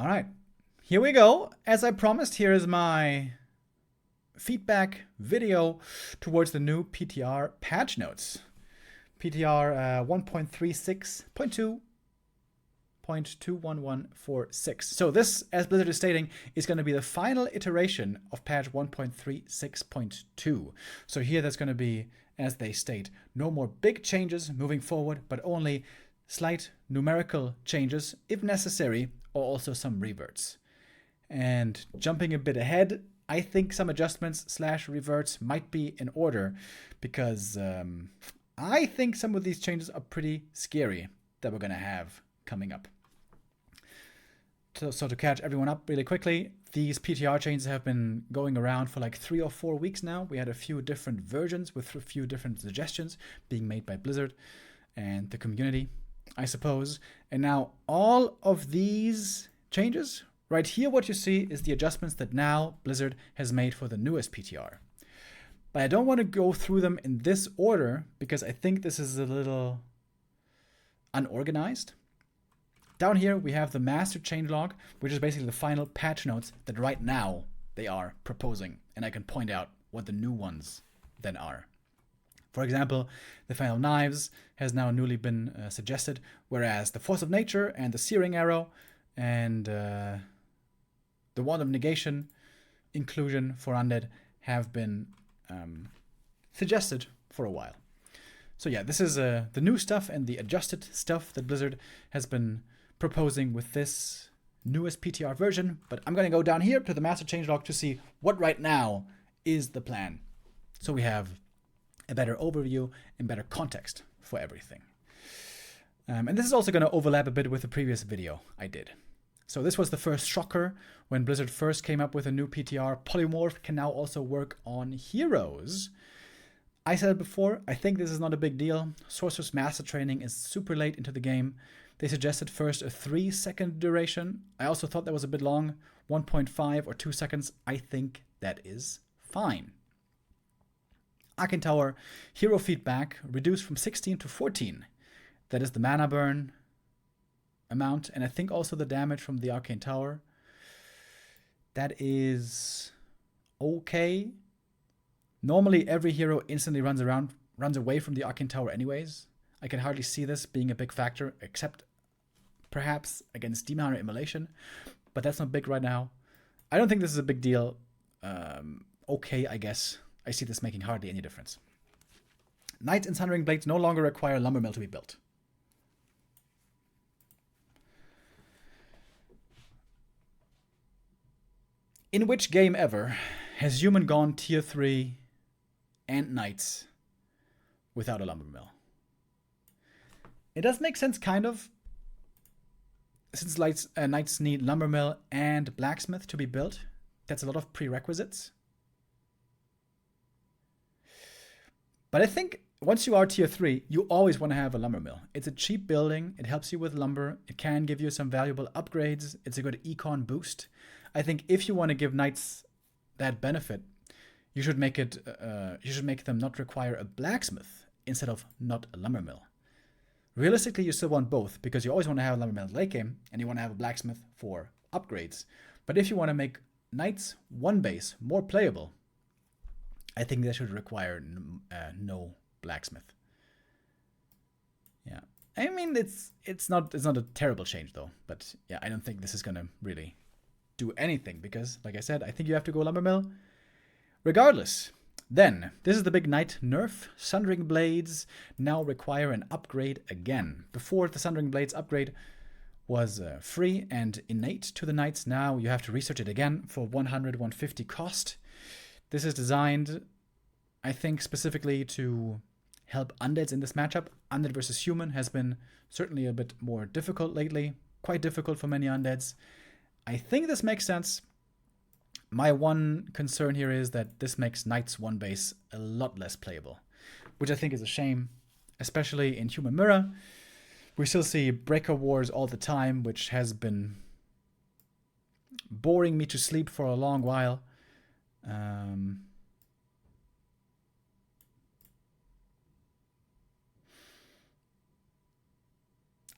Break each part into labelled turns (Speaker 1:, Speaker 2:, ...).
Speaker 1: All right, here we go. As I promised, here is my feedback video towards the new PTR patch notes. PTR 1.36.2.21146. So this, as Blizzard is stating, is going to be the final iteration of patch 1.36.2. So here there's going to be, as they state, no more big changes moving forward, but only slight numerical changes, if necessary, or also some reverts. And jumping a bit ahead, I think some adjustments / reverts might be in order, because I think some of these changes are pretty scary that we're going to have coming up. So to catch everyone up really quickly, these PTR changes have been going around for like 3 or 4 weeks now. We had a few different versions with a few different suggestions being made by Blizzard and the community, I suppose. And now all of these changes, right here what you see is the adjustments that now Blizzard has made for the newest PTR. But I don't want to go through them in this order because I think this is a little unorganized. Down here we have the master changelog, which is basically the final patch notes that right now they are proposing. And I can point out what the new ones then are. For example, the final knives has now newly been suggested, whereas the force of nature and the searing arrow and the wand of negation inclusion for undead have been suggested for a while. So yeah, this is the new stuff and the adjusted stuff that Blizzard has been proposing with this newest PTR version. But I'm going to go down here to the master changelog to see what right now is the plan. So we have a better overview and better context for everything. And this is also going to overlap a bit with the previous video I did. So this was the first shocker when Blizzard first came up with a new PTR. Polymorph can now also work on heroes. I said it before, I think this is not a big deal. Sorcerer's Master Training is super late into the game. They suggested first a 3-second duration. I also thought that was a bit long. 1.5 or 2 seconds. I think that is fine. Arcane Tower hero feedback reduced from 16 to 14. That is the mana burn amount, and I think also the damage from the Arcane Tower. That is okay. Normally every hero instantly runs away from the Arcane Tower anyways. I can hardly see this being a big factor, except perhaps against Demon Hunter Immolation, but that's not big right now. I don't think this is a big deal. Okay, I guess. I see this making hardly any difference. Knights and Sundering Blades no longer require a lumber mill to be built. In which game ever has human gone tier 3 and knights without a lumber mill? It does make sense, kind of, since knights need lumber mill and blacksmith to be built. That's a lot of prerequisites. But I think once you are tier 3, you always want to have a lumber mill. It's a cheap building. It helps you with lumber. It can give you some valuable upgrades. It's a good econ boost. I think if you want to give knights that benefit, you should make it. You should make them not require a blacksmith instead of not a lumber mill. Realistically, you still want both because you always want to have a lumber mill in late game and you want to have a blacksmith for upgrades. But if you want to make knights one base more playable, I think that should require no blacksmith. Yeah, I mean it's not a terrible change though. But yeah, I don't think this is gonna really do anything because, like I said, I think you have to go lumber mill. Regardless, then this is the big knight nerf. Sundering Blades now require an upgrade again. Before, the Sundering Blades upgrade was free and innate to the knights. Now you have to research it again for 100-150 cost. This is designed, I think, specifically to help undeads in this matchup. Undead versus human has been certainly a bit more difficult lately. Quite difficult for many undeads. I think this makes sense. My one concern here is that this makes Knights 1 base a lot less playable, which I think is a shame, especially in Human Mirror. We still see Breaker Wars all the time, which has been boring me to sleep for a long while.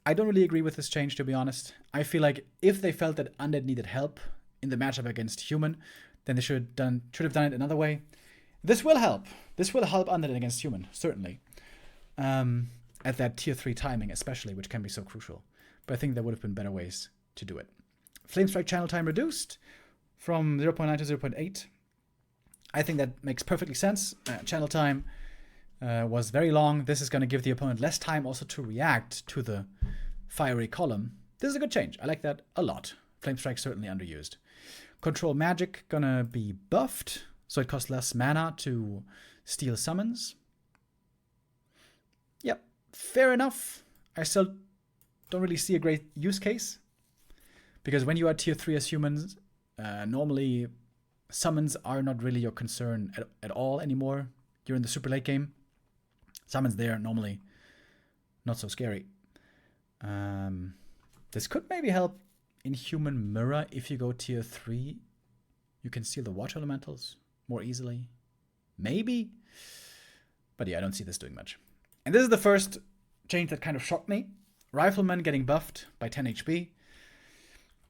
Speaker 1: I don't really agree with this change, to be honest. I feel like if they felt that Undead needed help in the matchup against Human, then they should have done it another way. This will help. This will help Undead against Human, certainly. At that tier 3 timing, especially, which can be so crucial. But I think there would have been better ways to do it. Flame Strike channel time reduced from 0.9 to 0.8. I think that makes perfectly sense. Channel time was very long. This is going to give the opponent less time also to react to the fiery column. This is a good change. I like that a lot. Flame Strike certainly underused. Control Magic gonna be buffed, so it costs less mana to steal summons. Yep, fair enough. I still don't really see a great use case. Because when you are tier 3 as humans, normally summons are not really your concern at all anymore. You're in the super late game. Summons there normally not so scary. This could maybe help in Human Mirror. If you go tier 3, you can steal the water elementals more easily. Maybe. But yeah, I don't see this doing much. And this is the first change that kind of shocked me. Riflemen getting buffed by 10 HP.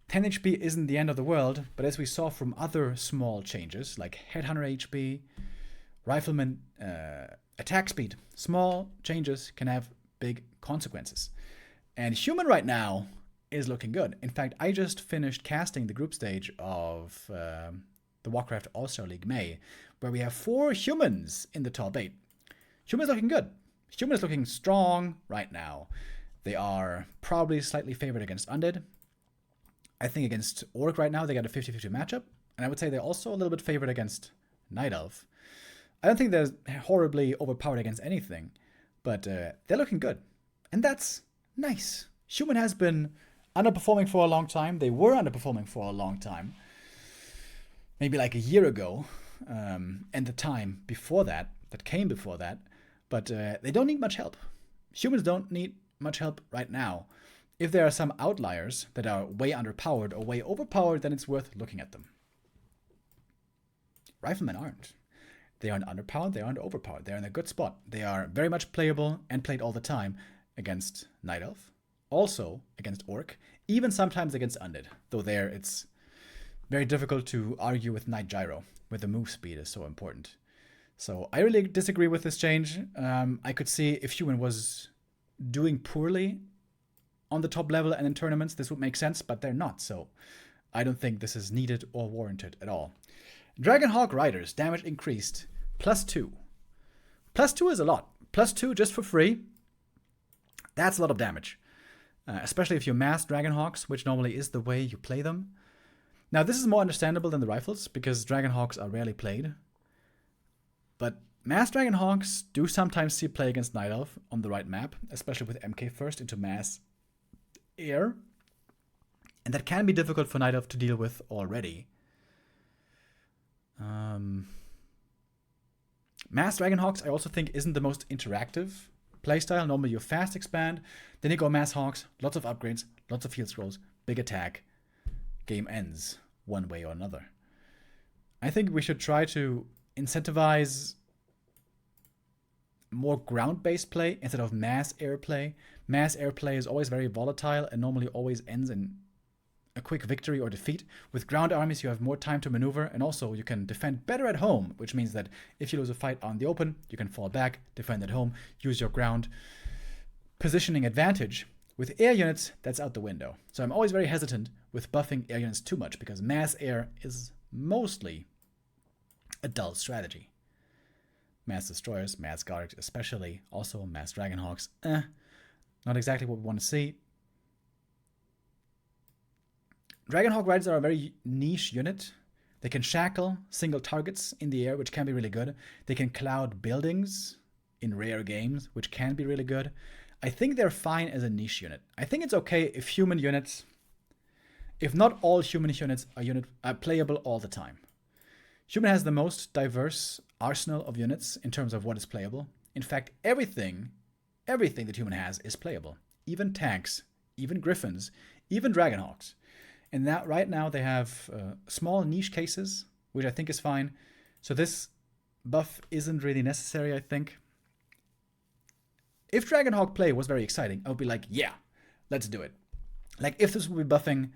Speaker 1: 10 HP isn't the end of the world, but as we saw from other small changes, like Headhunter HP, Rifleman attack speed, small changes can have big consequences. And Human right now is looking good. In fact, I just finished casting the group stage of the Warcraft All-Star League May, where we have 4 humans in the top 8. Human is looking good. Human is looking strong right now. They are probably slightly favored against Undead. I think against Orc right now, they got a 50-50 matchup. And I would say they're also a little bit favored against Night Elf. I don't think they're horribly overpowered against anything, but they're looking good. And that's nice. Human has been underperforming for a long time. They were underperforming for a long time. Maybe like a year ago. And the time before that came before that. But they don't need much help. Humans don't need much help right now. If there are some outliers that are way underpowered or way overpowered, then it's worth looking at them. Riflemen aren't. They aren't underpowered, they aren't overpowered. They're in a good spot. They are very much playable and played all the time against Night Elf. Also against Orc. Even sometimes against Undead. Though there it's very difficult to argue with Night Gyro, where the move speed is so important. So I really disagree with this change. I could see if Human was doing poorly on the top level and in tournaments, this would make sense, but they're not, so I don't think this is needed or warranted at all. Dragonhawk Riders, damage increased, +2. +2 is a lot. +2 just for free, that's a lot of damage. Especially if you mass Dragonhawks, which normally is the way you play them. Now, this is more understandable than the rifles, because Dragonhawks are rarely played. But mass Dragonhawks do sometimes see play against Night Elf on the right map, especially with MK first into mass air, and that can be difficult for Night Elf to deal with already. Mass Dragonhawks I also think isn't the most interactive playstyle. Normally you fast expand, then you go Mass Hawks, lots of upgrades, lots of heal scrolls, big attack, game ends one way or another. I think we should try to incentivize more ground-based play instead of mass air play. Mass air play is always very volatile and normally always ends in a quick victory or defeat. With ground armies, you have more time to maneuver, and also you can defend better at home, which means that if you lose a fight on the open, you can fall back, defend at home, use your ground positioning advantage. With air units, that's out the window. So I'm always very hesitant with buffing air units too much, because mass air is mostly a dull strategy. Mass Destroyers, Mass Guards especially, also Mass Dragonhawks, not exactly what we want to see. Dragonhawk Riders are a very niche unit. They can shackle single targets in the air, which can be really good. They can cloud buildings in rare games, which can be really good. I think they're fine as a niche unit. I think it's okay if human units, if not all human units are playable all the time. Human has the most diverse arsenal of units in terms of what is playable. In fact, everything that human has is playable. Even tanks, even griffins, even dragonhawks. And that right now they have small niche cases, which I think is fine. So this buff isn't really necessary, I think. If Dragonhawk play was very exciting, I would be like, yeah, let's do it. Like, if this would be buffing,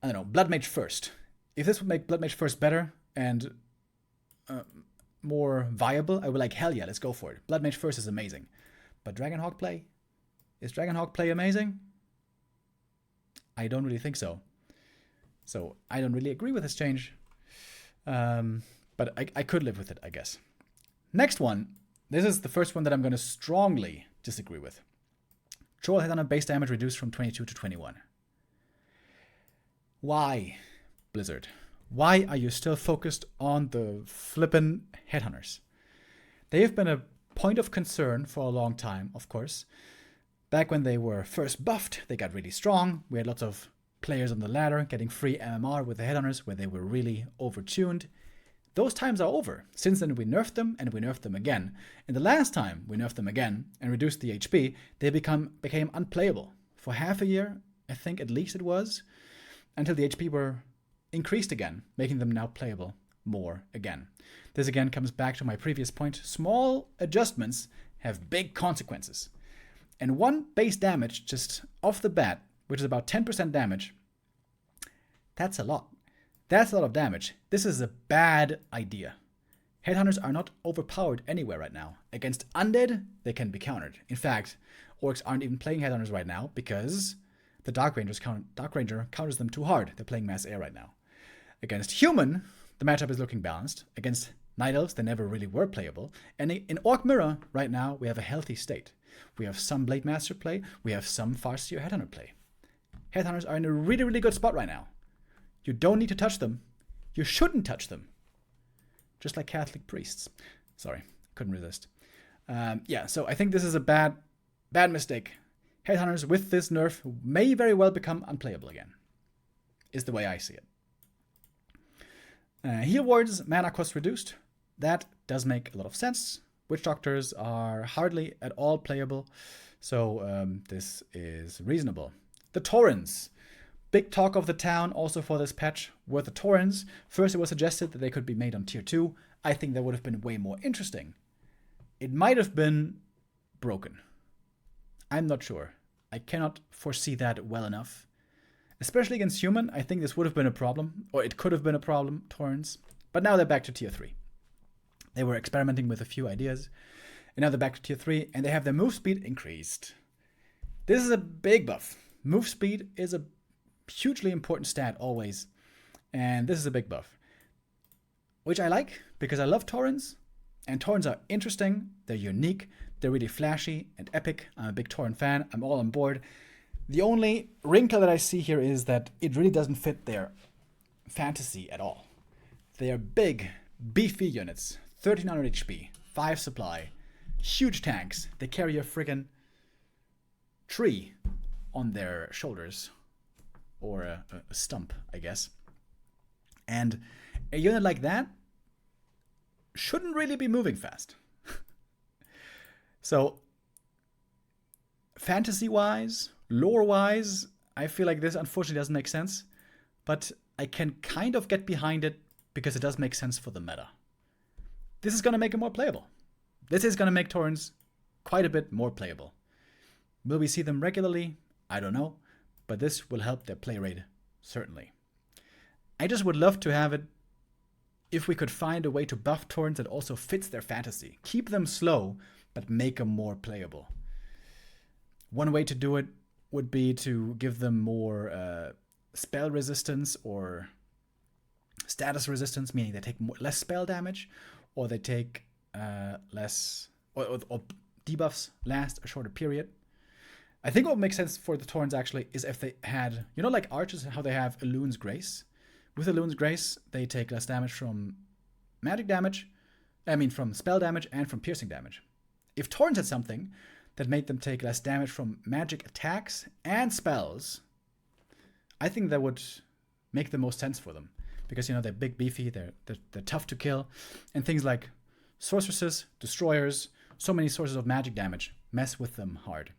Speaker 1: I don't know, Blood Mage first. If this would make Blood Mage first better and more viable, I would like, hell yeah, let's go for it. Blood Mage first is amazing. But Dragonhawk play? Is Dragonhawk play amazing? I don't really think so. So I don't really agree with this change. But I could live with it, I guess. Next one. This is the first one that I'm going to strongly disagree with. Troll Headhunter base damage reduced from 22 to 21. Why, Blizzard? Why are you still focused on the flippin' Headhunters? They have been a point of concern for a long time, of course. Back when they were first buffed, they got really strong. We had lots of players on the ladder getting free MMR with the Headhunters where they were really overtuned. Those times are over. Since then, we nerfed them, and we nerfed them again. And the last time we nerfed them again and reduced the HP, they became unplayable. For half a year, I think at least it was, until the HP were increased again, making them now playable more again. This again comes back to my previous point. Small adjustments have big consequences. And one base damage just off the bat, which is about 10% damage, that's a lot. That's a lot of damage. This is a bad idea. Headhunters are not overpowered anywhere right now. Against Undead, they can be countered. In fact, Orcs aren't even playing Headhunters right now because the Dark Ranger counters them too hard. They're playing Mass Air right now. Against Human, the matchup is looking balanced. Against Night Elves, they never really were playable. And in Orc Mirror, right now, we have a healthy state. We have some Blade Master play. We have some Farseer Headhunter play. Headhunters are in a really, really good spot right now. You don't need to touch them. You shouldn't touch them. Just like Catholic priests. Sorry, couldn't resist. Yeah, so I think this is a bad mistake. Headhunters with this nerf may very well become unplayable again. Is the way I see it. Heal Wards, mana cost reduced. That does make a lot of sense. Witch Doctors are hardly at all playable. So this is reasonable. The Taurens. Big talk of the town also for this patch were the Taurens. First it was suggested that they could be made on tier 2. I think that would have been way more interesting. It might have been broken. I'm not sure. I cannot foresee that well enough. Especially against Human, I think this would have been a problem. Or it could have been a problem, Taurens. But now they're back to tier 3. They were experimenting with a few ideas. And now they're back to tier 3. And they have their move speed increased. This is a big buff. Move speed is a hugely important stat always, and this is a big buff, which I like because I love Taurens, and Taurens are interesting, they're unique, they're really flashy and epic. I'm a big Tauren fan, I'm all on board. The only wrinkle that I see here is that it really doesn't fit their fantasy at all. They are big, beefy units, 1300 HP, 5 supply, huge tanks. They carry a friggin' tree on their shoulders. Or a stump, I guess. And a unit like that shouldn't really be moving fast. So, fantasy-wise, lore-wise, I feel like this unfortunately doesn't make sense. But I can kind of get behind it because it does make sense for the meta. This is going to make it more playable. This is going to make Taurens quite a bit more playable. Will we see them regularly? I don't know. But this will help their play rate, certainly. I just would love to have it if we could find a way to buff Taurens that also fits their fantasy. Keep them slow, but make them more playable. One way to do it would be to give them more spell resistance or status resistance, meaning they take less spell damage, or they take less, or debuffs last a shorter period. I think what would make sense for the Taurens actually is if they had, you know, like archers, how they have Elune's Grace. With Elune's Grace, they take less damage from magic damage, from spell damage and from piercing damage. If Taurens had something that made them take less damage from magic attacks and spells, I think that would make the most sense for them. Because, you know, they're big, beefy, they're tough to kill, and things like sorceresses, destroyers, so many sources of magic damage mess with them hard.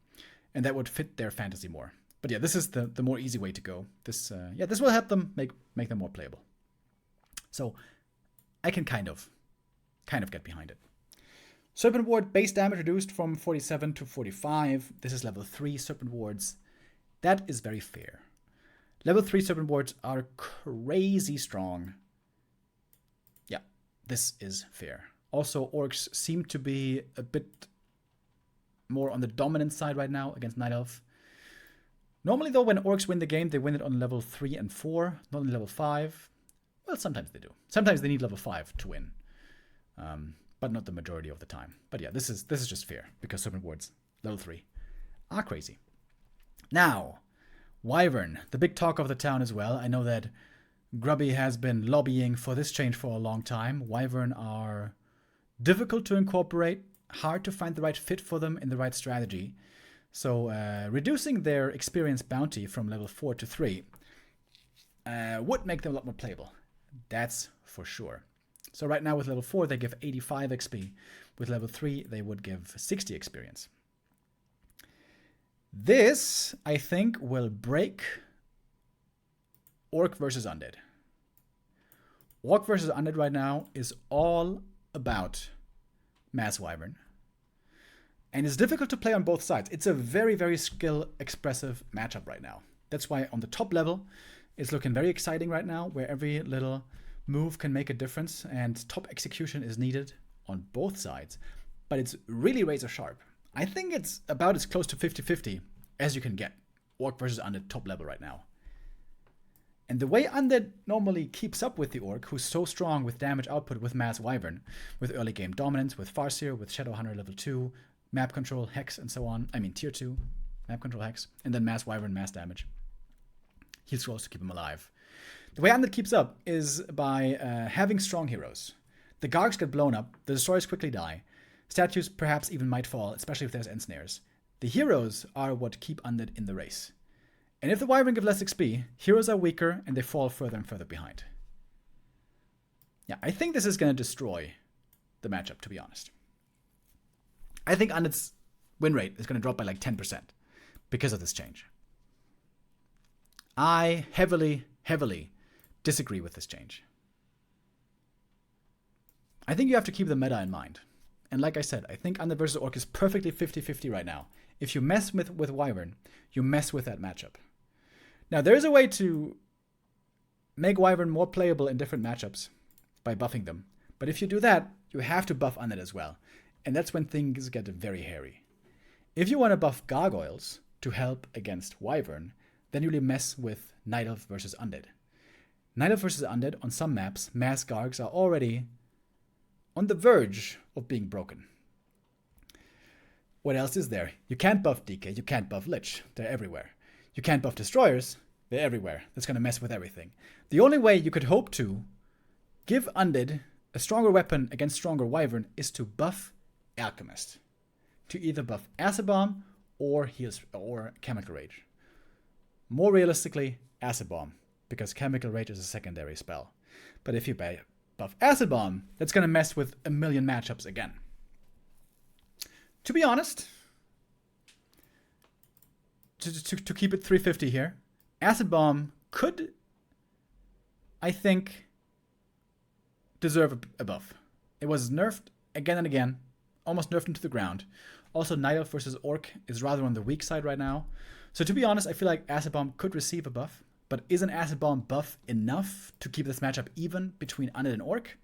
Speaker 1: And that would fit their fantasy more. But yeah, this is the more easy way to go. This will help them make them more playable. So I can kind of get behind it. Serpent Ward base damage reduced from 47 to 45. This is level 3 Serpent Wards. That is very fair. Level 3 Serpent Wards are crazy strong. Yeah, this is fair. Also, Orcs seem to be a bit more on the dominant side right now against Night Elf. Normally, though, when Orcs win the game, they win it on level 3 and 4, not on level 5. Well, sometimes they do. Sometimes they need level 5 to win. But not the majority of the time. But yeah, this is just fair, because Serpent Wards, level 3, are crazy. Now, Wyvern, the big talk of the town as well. I know that Grubby has been lobbying for this change for a long time. Wyvern are difficult to incorporate, hard to find the right fit for them in the right strategy. So reducing their experience bounty from level 4 to 3 would make them a lot more playable. That's for sure. So right now with level 4, they give 85 XP. With level 3, they would give 60 experience. This, I think, will break Orc versus Undead. Orc versus Undead right now is all about Mass Wyvern. And it's difficult to play on both sides. It's a very, very skill-expressive matchup right now. That's why on the top level, it's looking very exciting right now, where every little move can make a difference, and top execution is needed on both sides. But it's really razor sharp. I think it's about as close to 50-50 as you can get. Orc versus Undead top level right now. And the way Undead normally keeps up with the Orc, who's so strong with damage output with Mass Wyvern, with early game dominance, with Farseer, with Shadowhunter level 2, map control, hex, and so on. I mean, tier 2, map control, hex, and then Mass Wyvern, mass damage. Heal scrolls to keep him alive. The way Undead keeps up is by having strong heroes. The Gargs get blown up, the Destroyers quickly die, statues perhaps even might fall, especially if there's Ensnares. The heroes are what keep Undead in the race. And if the Wyvern give less XP, heroes are weaker and they fall further and further behind. Yeah, I think this is going to destroy the matchup, to be honest. I think Undead's win rate is going to drop by like 10% because of this change. I heavily disagree with this change. I think you have to keep the meta in mind. And like I said, I think Undead versus Orc is perfectly 50-50 right now. If you mess with Wyvern, you mess with that matchup. Now, there is a way to make Wyvern more playable in different matchups by buffing them. But if you do that, you have to buff Undead as well. And that's when things get very hairy. If you want to buff Gargoyles to help against Wyvern, then you really mess with Night Elf versus Undead. Night Elf versus Undead, on some maps, Mass Gargs are already on the verge of being broken. What else is there? You can't buff DK, you can't buff Lich. They're everywhere. You can't buff Destroyers. They're everywhere. That's going to mess with everything. The only way you could hope to give Undead a stronger weapon against stronger Wyvern is to buff Alchemist. To either buff Acid Bomb or Chemical Rage. More realistically, Acid Bomb, because Chemical Rage is a secondary spell. But if you buff Acid Bomb, that's going to mess with a million matchups again. To be honest, to keep it 350 here, Acid Bomb could, I think, deserve a buff. It was nerfed again and again, almost nerfed into the ground. Also, Night Elf versus Orc is rather on the weak side right now. So to be honest, I feel like Acid Bomb could receive a buff, but is an Acid Bomb buff enough to keep this matchup even between Undead and Orc?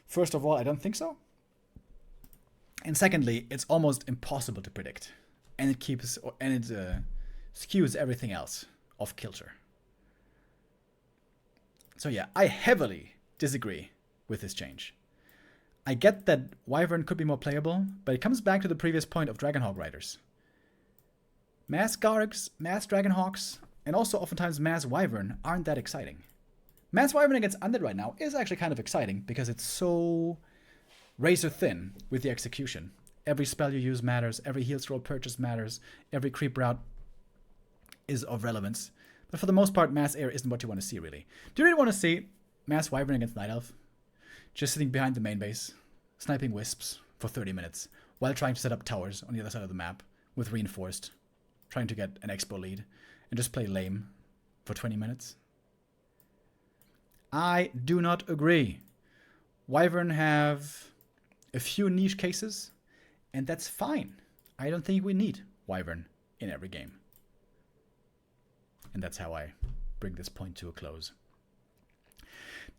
Speaker 1: First of all, I don't think so. And secondly, it's almost impossible to predict. And it skews everything else off kilter. So yeah, I heavily disagree with this change. I get that Wyvern could be more playable, but it comes back to the previous point of Dragonhawk riders. Mass Gargs, Mass Dragonhawks, and also oftentimes Mass Wyvern aren't that exciting. Mass Wyvern against Undead right now is actually kind of exciting because it's so razor thin with the execution. Every spell you use matters, every heal scroll purchase matters, every creep route is of relevance. But for the most part, Mass Air isn't what you want to see, really. Do you really want to see Mass Wyvern against Night Elf? Just sitting behind the main base, sniping wisps for 30 minutes, while trying to set up towers on the other side of the map with reinforced, trying to get an expo lead, and just play lame for 20 minutes? I do not agree. Wyvern have a few niche cases, and that's fine. I don't think we need Wyvern in every game. And that's how I bring this point to a close.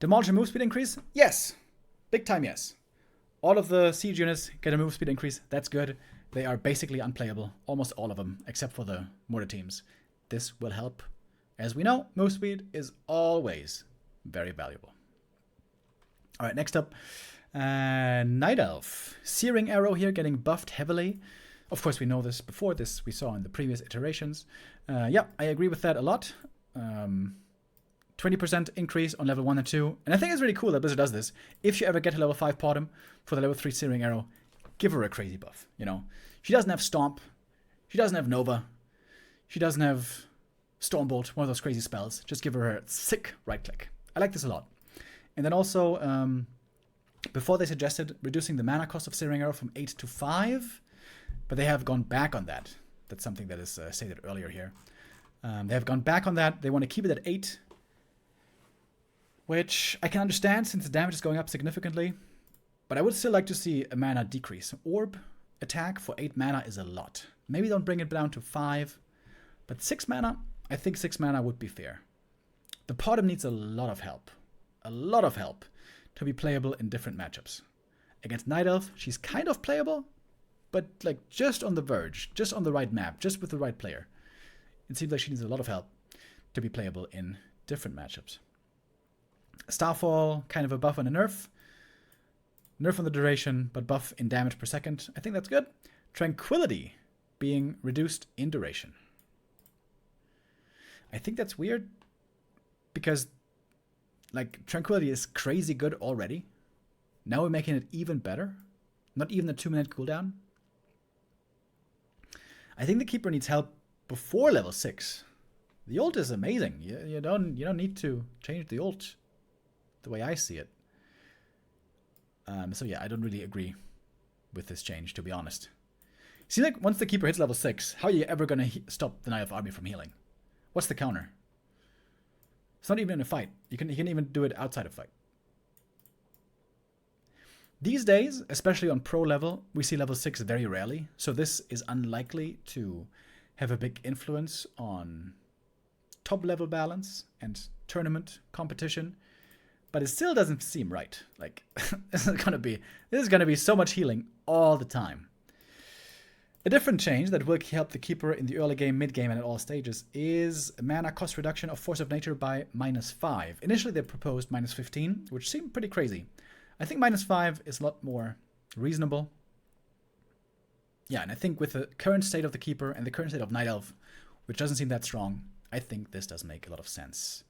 Speaker 1: Demolisher move speed increase? Yes. Big time yes. All of the siege units get a move speed increase. That's good. They are basically unplayable. Almost all of them, except for the mortar teams. This will help. As we know, move speed is always very valuable. All right, next up, Night Elf. Searing Arrow here getting buffed heavily. Of course, we know this before. This we saw in the previous iterations. Yeah, I agree with that a lot. 20% increase on level 1 and 2. And I think it's really cool that Blizzard does this. If you ever get to level 5 Potom for the level 3 Searing Arrow, give her a crazy buff, you know. She doesn't have Stomp. She doesn't have Nova. She doesn't have Stormbolt, one of those crazy spells. Just give her a sick right-click. I like this a lot. And then also, before they suggested reducing the mana cost of Searing Arrow from 8 to 5, but they have gone back on that. That's something that is stated earlier here. They have gone back on that. They want to keep it at 8, which I can understand since the damage is going up significantly. But I would still like to see a mana decrease. Orb attack for 8 mana is a lot. Maybe don't bring it down to 5. But 6 mana, I think 6 mana would be fair. The Potom needs a lot of help. A lot of help to be playable in different matchups. Against Night Elf, she's kind of playable, but like just on the verge, just on the right map, just with the right player. It seems like she needs a lot of help to be playable in different matchups. Starfall, kind of a buff and a nerf. Nerf on the duration, but buff in damage per second. I think that's good. Tranquility being reduced in duration. I think that's weird because like Tranquility is crazy good already. Now we're making it even better. Not even a 2-minute cooldown. I think the Keeper needs help before level 6. The ult is amazing. You don't need to change the ult the way I see it. So yeah, I don't really agree with this change, to be honest. See, like once the Keeper hits level 6, how are you ever gonna stop the Night Elf army from healing? What's the counter? It's not even in a fight. You can even do it outside of fight. These days, especially on pro level, we see level 6 very rarely. So this is unlikely to have a big influence on top level balance and tournament competition. But it still doesn't seem right. Like this is gonna be so much healing all the time. A different change that will help the Keeper in the early game, mid game, and at all stages is a mana cost reduction of Force of Nature by -5. Initially they proposed -15, which seemed pretty crazy. I think -5 is a lot more reasonable. Yeah, and I think with the current state of the Keeper and the current state of Night Elf, which doesn't seem that strong, I think this does make a lot of sense.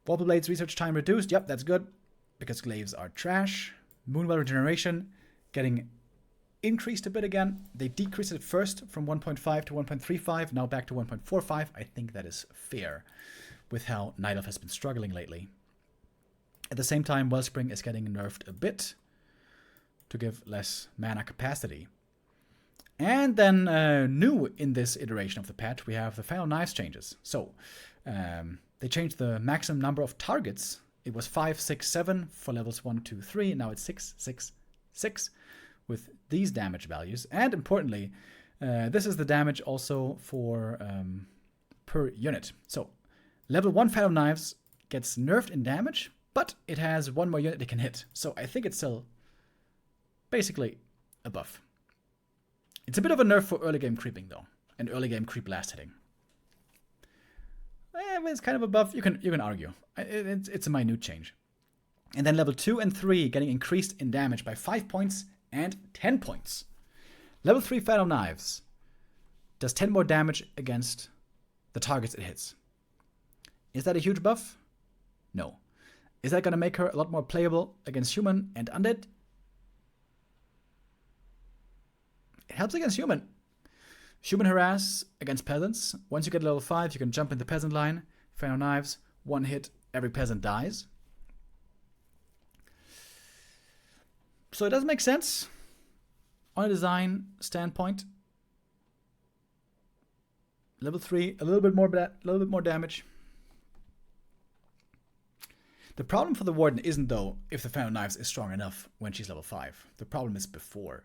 Speaker 1: Warble Blades research time reduced. Yep, that's good, because glaives are trash. Moonwell regeneration getting increased a bit again. They decreased it first from 1.5 to 1.35, now back to 1.45. I think that is fair with how Night Elf has been struggling lately. At the same time, Wellspring is getting nerfed a bit to give less mana capacity. And then new in this iteration of the patch, we have the Final Knives changes. So they changed the maximum number of targets. It was 5, 6, 7 for levels 1, 2, 3. Now it's 6, 6, 6 with these damage values. And importantly, this is the damage also for per unit. So level 1 Final Knives gets nerfed in damage, but it has 1 more unit it can hit. So I think it's still basically a buff. It's a bit of a nerf for early game creeping though, and early game creep last hitting. It's kind of a buff. You can argue. It's a minute change. And then level 2 and 3 getting increased in damage by 5 points and 10 points. Level 3 Final Knives does 10 more damage against the targets it hits. Is that a huge buff? No. Is that going to make her a lot more playable against human and undead? It helps against human. Human harass against peasants. Once you get level 5, you can jump in the peasant line. Final Knives, 1 hit, every peasant dies. So it does make sense on a design standpoint. Level 3, a little bit more damage. The problem for the Warden isn't, though, if the Fan of Knives is strong enough when she's level 5. The problem is before.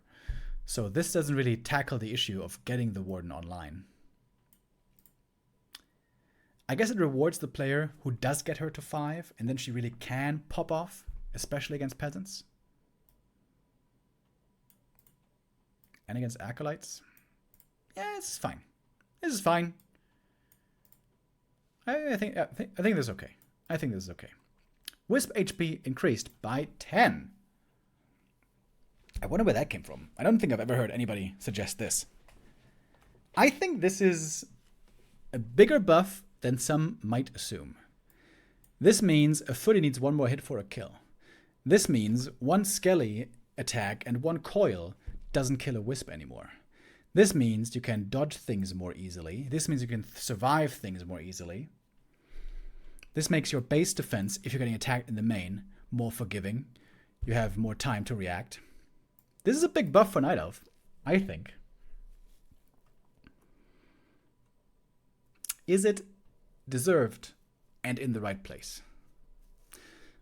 Speaker 1: So this doesn't really tackle the issue of getting the Warden online. I guess it rewards the player who does get her to 5, and then she really can pop off, especially against peasants. And against acolytes. Yeah, it's fine. This is fine. I think this is okay. I think this is okay. Wisp HP increased by 10. I wonder where that came from. I don't think I've ever heard anybody suggest this. I think this is a bigger buff than some might assume. This means a footy needs one more hit for a kill. This means one skelly attack and one coil doesn't kill a wisp anymore. This means you can dodge things more easily. This means you can survive things more easily. This makes your base defense, if you're getting attacked in the main, more forgiving. You have more time to react. This is a big buff for Night Elf, I think. Is it deserved and in the right place?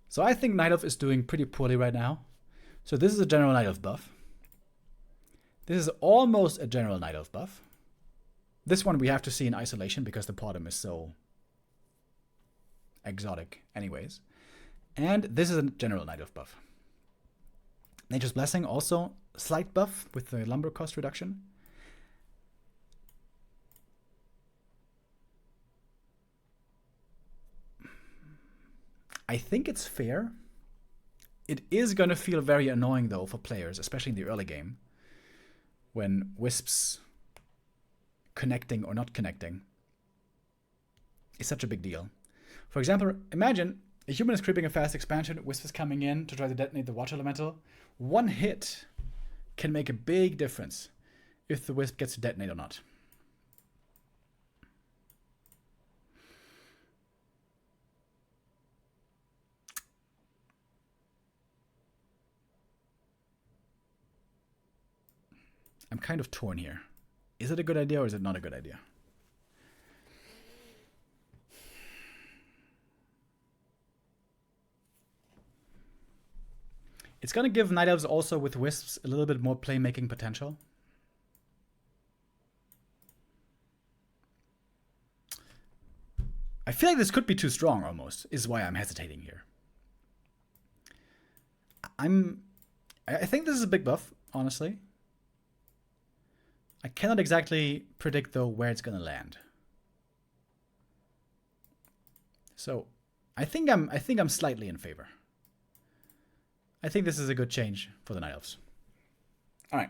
Speaker 1: So I think Night Elf is doing pretty poorly right now. So this is a general Night Elf buff. This is almost a general Night Elf buff. This one we have to see in isolation because the bottom is so exotic anyways. And this is a general Night Elf buff. Nature's Blessing also slight buff with the lumber cost reduction. I think it's fair. It is going to feel very annoying though for players, especially in the early game, when wisps connecting or not connecting is such a big deal. For example, imagine a human is creeping a fast expansion, wisp is coming in to try to detonate the water elemental. One hit can make a big difference if the wisp gets to detonate or not. I'm kind of torn here. Is it a good idea or is it not a good idea? It's going to give Night Elves also with Wisps a little bit more playmaking potential. I feel like this could be too strong almost, is why I'm hesitating here. I think this is a big buff, honestly. I cannot exactly predict though where it's going to land. So, I think I'm slightly in favor. I think this is a good change for the Night Elves. All right.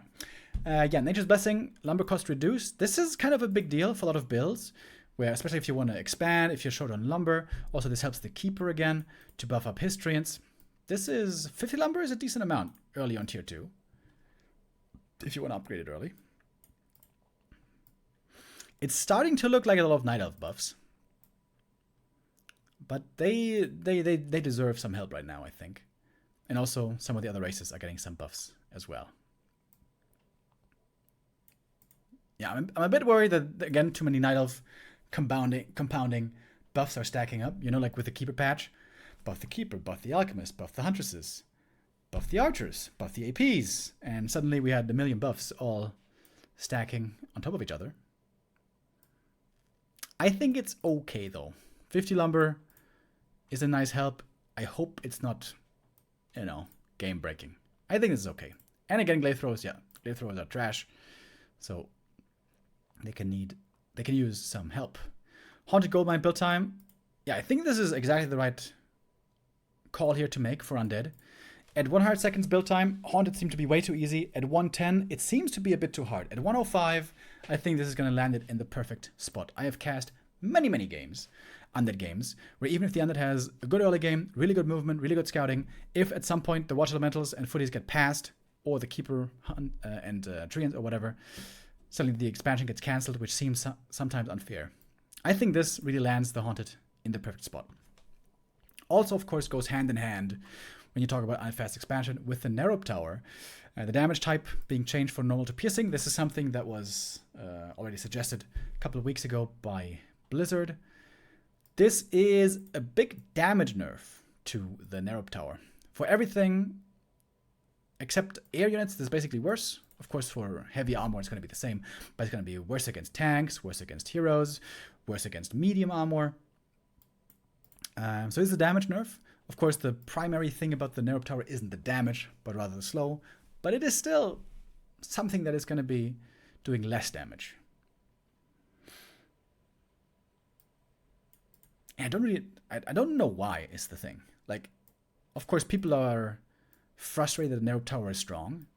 Speaker 1: Yeah, Nature's Blessing, lumber cost reduced. This is kind of a big deal for a lot of builds, where especially if you want to expand, if you're short on lumber. Also, this helps the Keeper again to buff up his treants. This is 50 lumber is a decent amount early on tier 2. If you want to upgrade it early. It's starting to look like a lot of Night Elf buffs. But they deserve some help right now, I think. And also, some of the other races are getting some buffs as well. Yeah, I'm a bit worried that, again, too many Night Elf compounding buffs are stacking up. You know, like with the Keeper patch. Buff the Keeper, buff the Alchemist, buff the Huntresses, buff the Archers, buff the APs. And suddenly we had a million buffs all stacking on top of each other. I think it's okay, though. 50 lumber is a nice help. I hope it's not, you know, game breaking. I think this is okay. And again, glaive throwers, yeah, glaive throwers are trash, so they can use some help. Haunted Goldmine build time, yeah, I think this is exactly the right call here to make for Undead. At 100 seconds build time, Haunted seemed to be way too easy. At 110, it seems to be a bit too hard. At 105, I think this is going to land it in the perfect spot. I have cast many games, Undead games, where even if the Undead has a good early game, really good movement, really good scouting, if at some point the Water Elementals and Footies get passed, or the Keeper and Treants or whatever, suddenly the expansion gets cancelled, which seems sometimes unfair. I think this really lands the Haunted in the perfect spot. Also, of course, goes hand in hand when you talk about fast expansion with the Narrow Tower. The damage type being changed from normal to piercing. This is something that was already suggested a couple of weeks ago by Blizzard. This is a big damage nerf to the Narrow Tower. For everything except air units, this is basically worse. Of course, for heavy armor, it's going to be the same, but it's going to be worse against tanks, worse against heroes, worse against medium armor. So this is a damage nerf. Of course, the primary thing about the Narrow Tower isn't the damage, but rather the slow. But it is still something that is going to be doing less damage. And I don't know why is the thing. Like, of course, people are frustrated that the Narrow Tower is strong,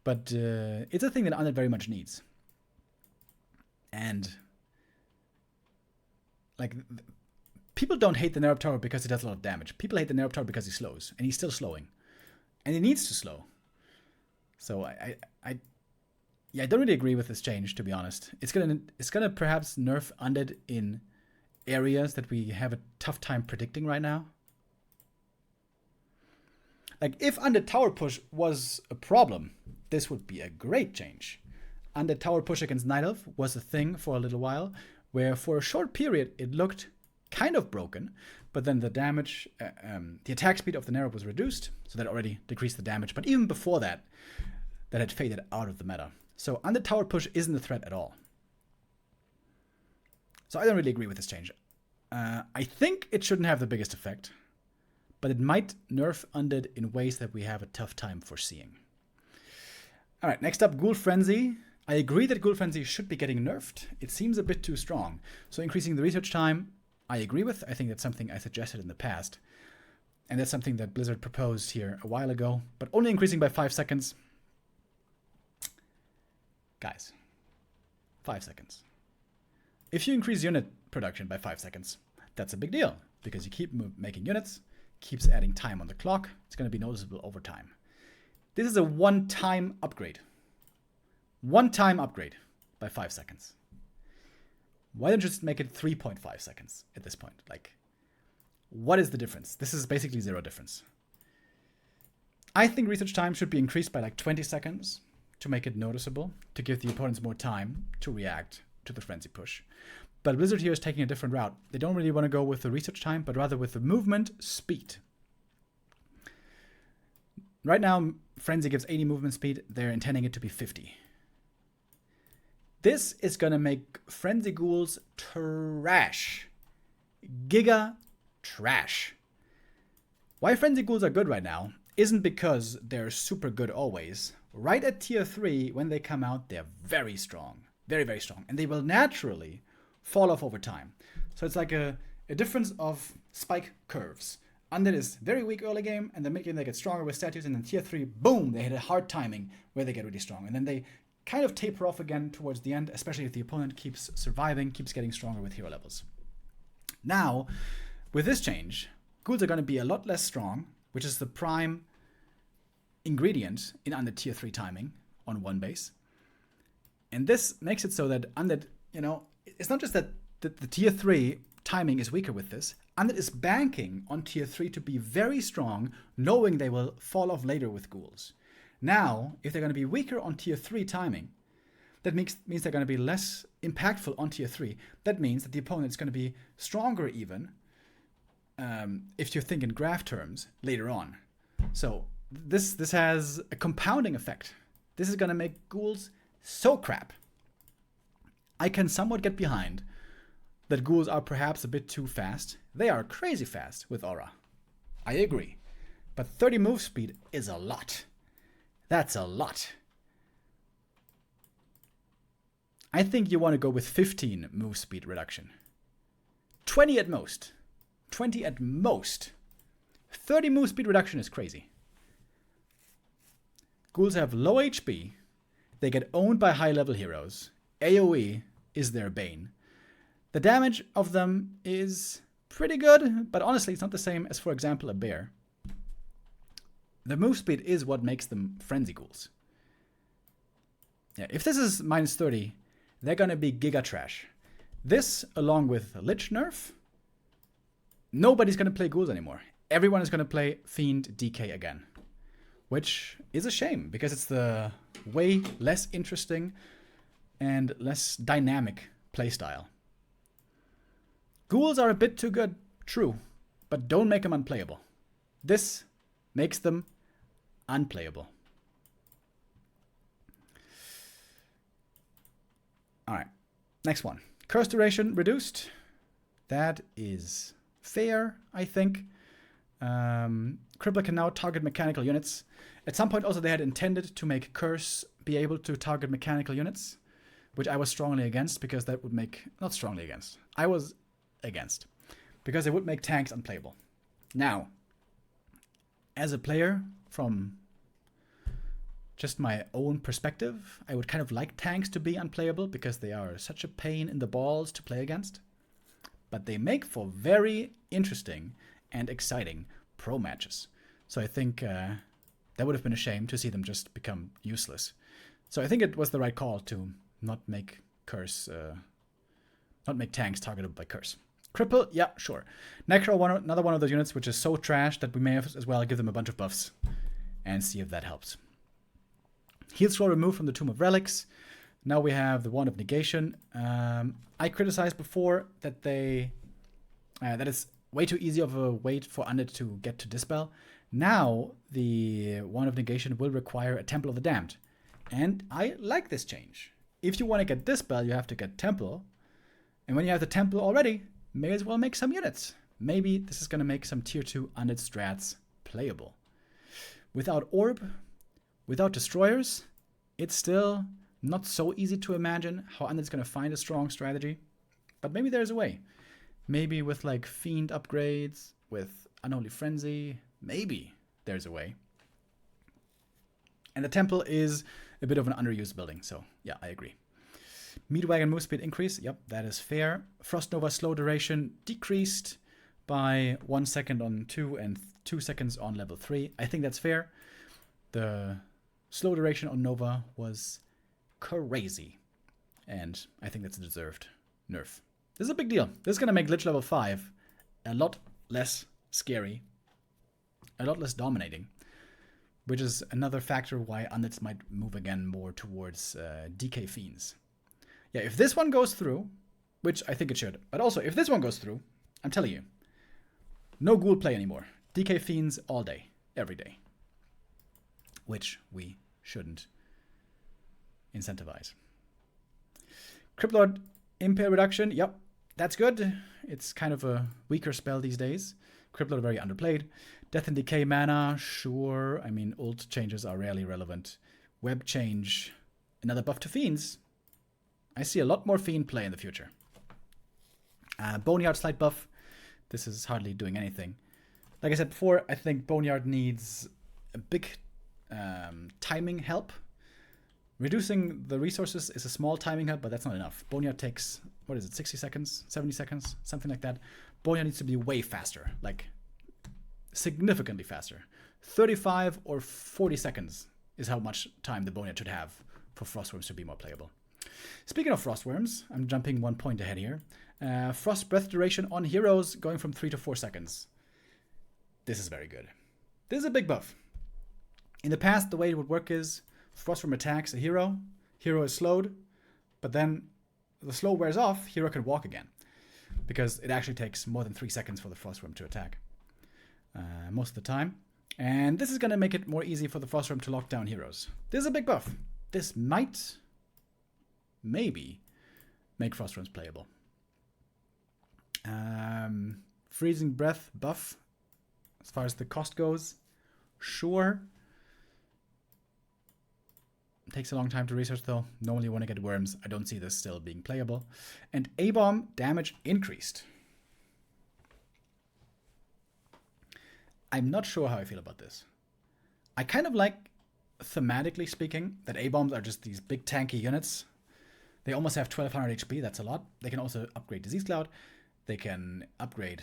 Speaker 1: but it's a thing that Undead very much needs. And like, people don't hate the Narrow Tower because it does a lot of damage. People hate the Narrow Tower because he slows, and he's still slowing, and he needs to slow. So I don't really agree with this change, to be honest. It's gonna perhaps nerf Undead in areas that we have a tough time predicting right now. Like, if Undead Tower Push was a problem, this would be a great change. Undead Tower Push against Night Elf was a thing for a little while, where for a short period it looked kind of broken, but then the damage, the attack speed of the Narrow was reduced, so that already decreased the damage. But even before that, that had faded out of the meta. So Undead Tower Push isn't a threat at all. So I don't really agree with this change. I think it shouldn't have the biggest effect, but it might nerf Undead in ways that we have a tough time foreseeing. Alright, next up, Ghoul Frenzy. I agree that Ghoul Frenzy should be getting nerfed. It seems a bit too strong. So increasing the research time, I agree with. I think that's something I suggested in the past. And that's something that Blizzard proposed here a while ago, but only increasing by 5 seconds. Guys, 5 seconds. If you increase unit production by 5 seconds, that's a big deal, because you keep making units, keeps adding time on the clock. It's going to be noticeable over time. This is a one-time upgrade. One-time upgrade by 5 seconds. Why don't you just make it 3.5 seconds at this point? Like, what is the difference? This is basically zero difference. I think research time should be increased by like 20 seconds to make it noticeable, to give the opponents more time to react to the frenzy push. But Blizzard here is taking a different route. They don't really want to go with the research time, but rather with the movement speed. Right now, Frenzy gives 80 movement speed. They're intending it to be 50. This is going to make Frenzy Ghouls trash. Giga trash. Why Frenzy Ghouls are good right now isn't because they're super good always. Right at tier 3, when they come out, they're very strong. Very, very strong. And they will naturally fall off over time. So it's like a difference of spike curves. Undead is very weak early game, and then mid game they get stronger with statues, and then tier 3, boom, they hit a hard timing where they get really strong. And then they kind of taper off again towards the end, especially if the opponent keeps surviving, keeps getting stronger with hero levels. Now, with this change, ghouls are going to be a lot less strong, which is the prime ingredient in Undead tier 3 timing on one base. And this makes it so that Undead, you know, it's not just that the tier 3 timing is weaker with this. Undead is banking on tier 3 to be very strong, knowing they will fall off later with ghouls. Now, if they're going to be weaker on tier 3 timing, that means they're going to be less impactful on tier 3. That means that the opponent is going to be stronger even, if you think in graph terms, later on. So this has a compounding effect. This is going to make ghouls so crap. I can somewhat get behind that ghouls are perhaps a bit too fast. They are crazy fast with aura. I agree. But 30 move speed is a lot. That's a lot. I think you want to go with 15 move speed reduction. 20 at most. 20 at most. 30 move speed reduction is crazy. Ghouls have low HP. They get owned by high level heroes. AoE is their bane. The damage of them is pretty good, but honestly it's not the same as, for example, a bear. The move speed is what makes them frenzy ghouls. Yeah, if this is minus 30, they're gonna be giga trash. This, along with Lich nerf, nobody's gonna play ghouls anymore. Everyone is gonna play Fiend DK again. Which is a shame, because it's the way less interesting and less dynamic playstyle. Ghouls are a bit too good, true, but don't make them unplayable. This makes them unplayable. Alright, next one. Curse duration reduced. That is fair, I think. Crippler can now target mechanical units. At some point also they had intended to make Curse be able to target mechanical units, which I was strongly against because that would make... Not strongly against. I was against. Because it would make tanks unplayable. Now, as a player, from just my own perspective, I would kind of like tanks to be unplayable because they are such a pain in the balls to play against. But they make for very interesting and exciting pro matches. So I think that would have been a shame to see them just become useless. So I think it was the right call to not make Curse, not make tanks targeted by Curse. Cripple, yeah, sure. Necro, another one of those units which is so trash that we may have as well give them a bunch of buffs and see if that helps. Heal scroll removed from the Tomb of Relics. Now we have the Wand of Negation. I criticized before that that is way too easy of a wait for Undead to get to Dispel. Now the Wand of Negation will require a Temple of the Damned. And I like this change. If you want to get Dispel, you have to get Temple. And when you have the Temple already, may as well make some units. Maybe this is going to make some tier 2 Undead strats playable. Without Orb, without Destroyers, it's still not so easy to imagine how Undead's going to find a strong strategy. But maybe there's a way. Maybe with like Fiend upgrades, with Unholy Frenzy, maybe there's a way. And the Temple is a bit of an underused building, so yeah, I agree. Meatwagon move speed increase, yep, that is fair. Frost Nova slow duration decreased by 1 second on 2 and 2 seconds on level 3. I think that's fair. The slow duration on Nova was crazy, and I think that's a deserved nerf. This is a big deal. This is going to make Lich level 5 a lot less scary, a lot less dominating, which is another factor why Undeads might move again more towards DK Fiends. Yeah, if this one goes through, which I think it should, but also if this one goes through, I'm telling you, no Ghoul play anymore. DK Fiends all day, every day. Which we shouldn't incentivize. Cryptlord Impale reduction, yep, that's good. It's kind of a weaker spell these days. Cryptlord very underplayed. Death and Decay mana, sure. I mean, ult changes are rarely relevant. Web change, another buff to Fiends. I see a lot more Fiend play in the future. Boneyard slight buff. This is hardly doing anything. Like I said before, I think Boneyard needs a big timing help. Reducing the resources is a small timing help, but that's not enough. Boneyard takes, what is it, 60 seconds, 70 seconds, something like that. Boneyard needs to be way faster, like significantly faster. 35 or 40 seconds is how much time the Boneyard should have for Frostworms to be more playable. Speaking of Frostworms, I'm jumping 1 point ahead here. Frost breath duration on heroes going from 3 to 4 seconds. This is very good. This is a big buff. In the past, the way it would work is Frostworm attacks a hero is slowed, but then the slow wears off, hero can walk again. Because it actually takes more than 3 seconds for the Frostworm to attack. Most of the time. And this is going to make it more easy for the Frostworm to lock down heroes. This is a big buff. This might, maybe, make Frostworms playable. Freezing breath buff, as far as the cost goes, sure. Takes a long time to research though. Normally when I get worms, I don't see this still being playable. And A-bomb damage increased. I'm not sure how I feel about this. I kind of like, thematically speaking, that A-bombs are just these big tanky units. They almost have 1200 HP, that's a lot. They can also upgrade Disease Cloud. They can upgrade,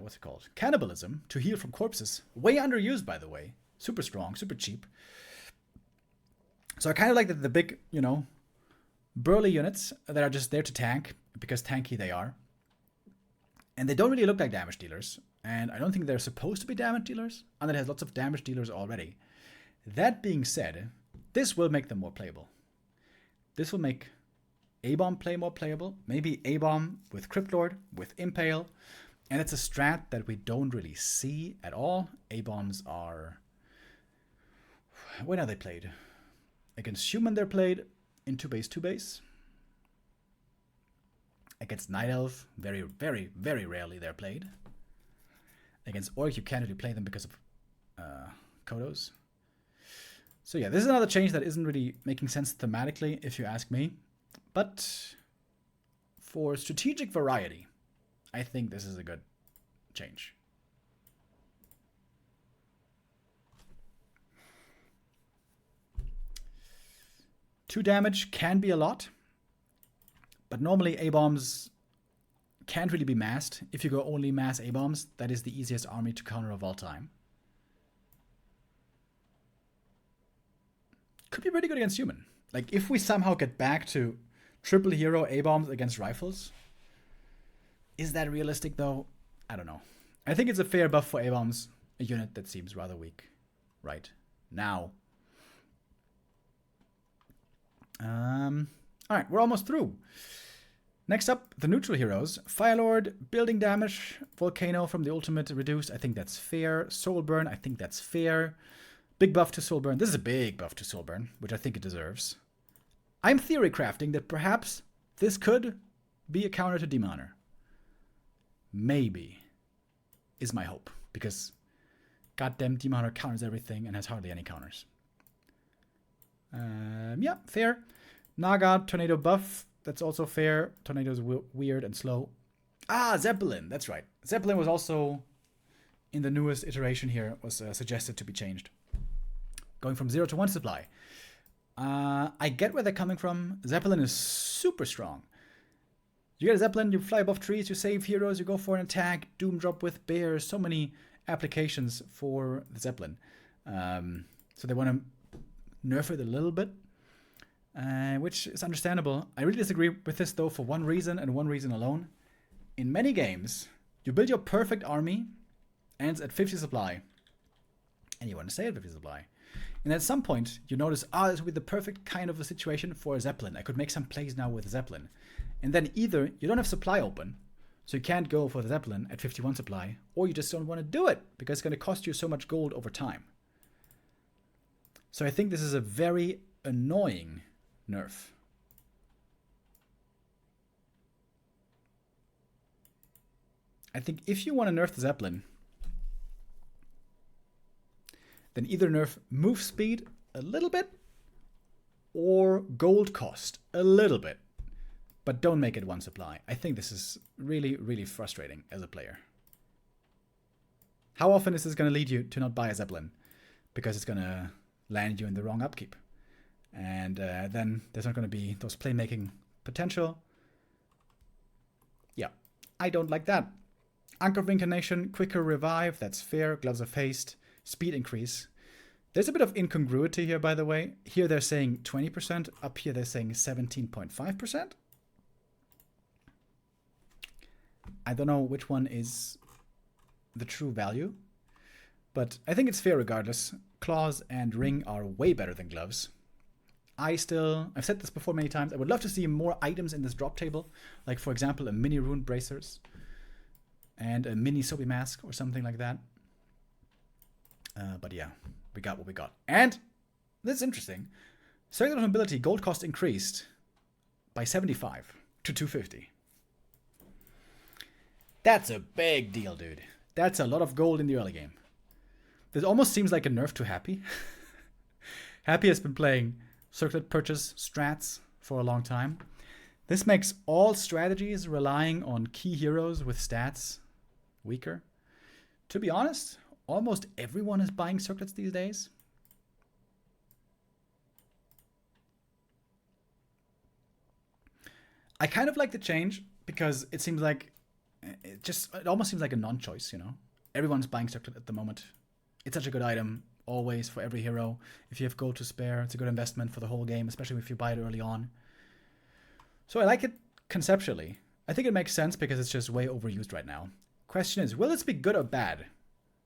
Speaker 1: what's it called? Cannibalism, to heal from corpses. Way underused, by the way. Super strong, super cheap. So I kind of like the big, you know, burly units that are just there to tank, because tanky they are. And they don't really look like damage dealers. And I don't think they're supposed to be damage dealers. And it has lots of damage dealers already. That being said, this will make them more playable. This will make A-Bomb play more playable. Maybe A-Bomb with Cryptlord, with Impale. And it's a strat that we don't really see at all. A-bombs are... When are they played? Against human they're played in 2-base, 2-base. Against Night Elf, very, very, very rarely they're played. Against Orc, you can't really play them because of Kodos. So yeah, this is another change that isn't really making sense thematically, if you ask me. But for strategic variety, I think this is a good change. Two damage can be a lot, but normally A-bombs can't really be massed. If you go only mass A-bombs, that is the easiest army to counter of all time. Could be pretty good against human. Like, if we somehow get back to triple hero A-bombs against rifles, is that realistic though? I don't know. I think it's a fair buff for A-bombs, a unit that seems rather weak right now. Alright, we're almost through. Next up, the neutral heroes. Firelord, building damage, Volcano from the ultimate reduced. I think that's fair. Soulburn, I think that's fair. Big buff to Soulburn. This is a big buff to Soulburn, which I think it deserves. I'm theory crafting that perhaps this could be a counter to Demon Hunter. Maybe. Is my hope. Because goddamn Demon Hunter counters everything and has hardly any counters. Yeah, fair. Naga, Tornado buff. That's also fair. Tornado's weird and slow. Ah, Zeppelin. That's right. Zeppelin was also, in the newest iteration here, was suggested to be changed. Going from 0 to 1 supply. I get where they're coming from. Zeppelin is super strong. You get a Zeppelin, you fly above trees, you save heroes, you go for an attack, doom drop with bears. So many applications for the Zeppelin. So they want to nerf it a little bit, which is understandable. I really disagree with this though for one reason and one reason alone. In many games, you build your perfect army, ends at 50 supply, and you want to stay at 50 supply. And at some point, you notice, this would be the perfect kind of a situation for a Zeppelin. I could make some plays now with a Zeppelin. And then either you don't have supply open, so you can't go for the Zeppelin at 51 supply, or you just don't want to do it because it's going to cost you so much gold over time. So I think this is a very annoying nerf. I think if you want to nerf the Zeppelin, then either nerf move speed a little bit or gold cost a little bit. But don't make it one supply. I think this is really, really frustrating as a player. How often is this going to lead you to not buy a Zeppelin? Because it's going to land you in the wrong upkeep. And then there's not going to be those playmaking potential. Yeah, I don't like that. Anchor of Incarnation, quicker revive, that's fair. Gloves of Haste, speed increase. There's a bit of incongruity here, by the way. Here they're saying 20%, up here they're saying 17.5%. I don't know which one is the true value, but I think it's fair regardless. Claws and Ring are way better than gloves. I've said this before many times, I would love to see more items in this drop table, like for example a mini rune bracers and a mini Sobi mask or something like that. But yeah, we got what we got. And this is interesting. Circular mobility gold cost increased by 75 to 250. That's a big deal, dude. That's a lot of gold in the early game. This almost seems like a nerf to Happy. Happy has been playing circlet purchase strats for a long time. This makes all strategies relying on key heroes with stats weaker. To be honest, almost everyone is buying circlets these days. I kind of like the change because it seems like it almost seems like a non-choice, you know? Everyone's buying circlet at the moment. It's such a good item, always, for every hero. If you have gold to spare, it's a good investment for the whole game, especially if you buy it early on. So I like it conceptually. I think it makes sense because it's just way overused right now. Question is, will this be good or bad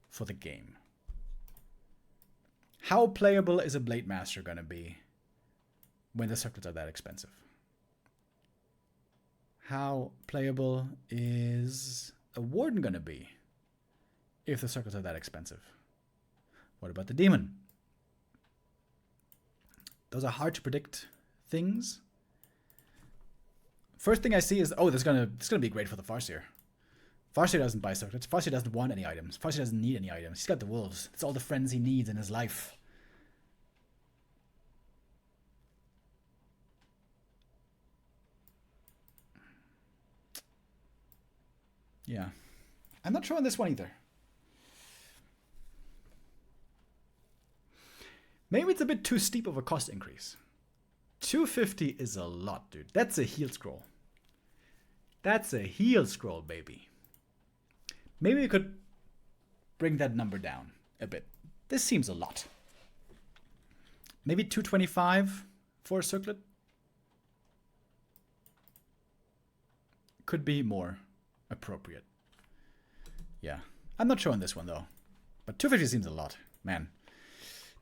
Speaker 1: for the game? How playable is a Blade Master going to be when the circlets are that expensive? How playable is a warden gonna be if the circles are that expensive? What about the demon? Those are hard to predict things. First thing I see is, oh, this is gonna be great for the Farseer. Farseer doesn't buy circlets. Farseer doesn't want any items. Farseer doesn't need any items. He's got the wolves. It's all the friends he needs in his life. Yeah. I'm not sure on this one either. Maybe it's a bit too steep of a cost increase. 250 is a lot, dude. That's a heal scroll. That's a heal scroll, baby. Maybe we could bring that number down a bit. This seems a lot. Maybe 225 for a circlet? Could be more appropriate. Yeah. I'm not sure on this one, though. But 250 seems a lot. Man.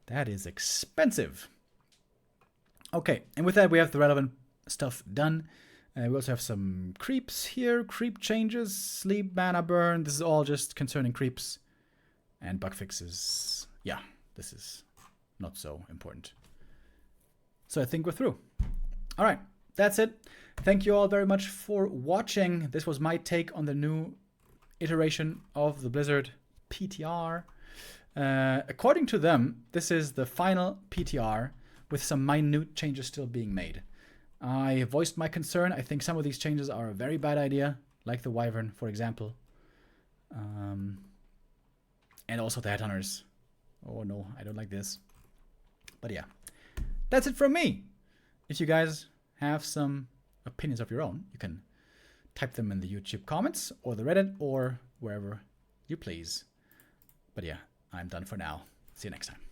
Speaker 1: That is expensive. Okay, and with that we have the relevant stuff done. We also have some creeps here, creep changes, sleep, mana burn. This is all just concerning creeps and bug fixes. Yeah, this is not so important. So I think we're through. All right, that's it. Thank you all very much for watching. This was my take on the new iteration of the Blizzard PTR. According to them, this is the final PTR with some minute changes still being made. I voiced my concern. I think some of these changes are a very bad idea, like the Wyvern, for example. And also the Headhunters. Oh no, I don't like this. But yeah, that's it from me. If you guys have some opinions of your own, you can type them in the YouTube comments or the Reddit or wherever you please. But yeah, I'm done for now. See you next time.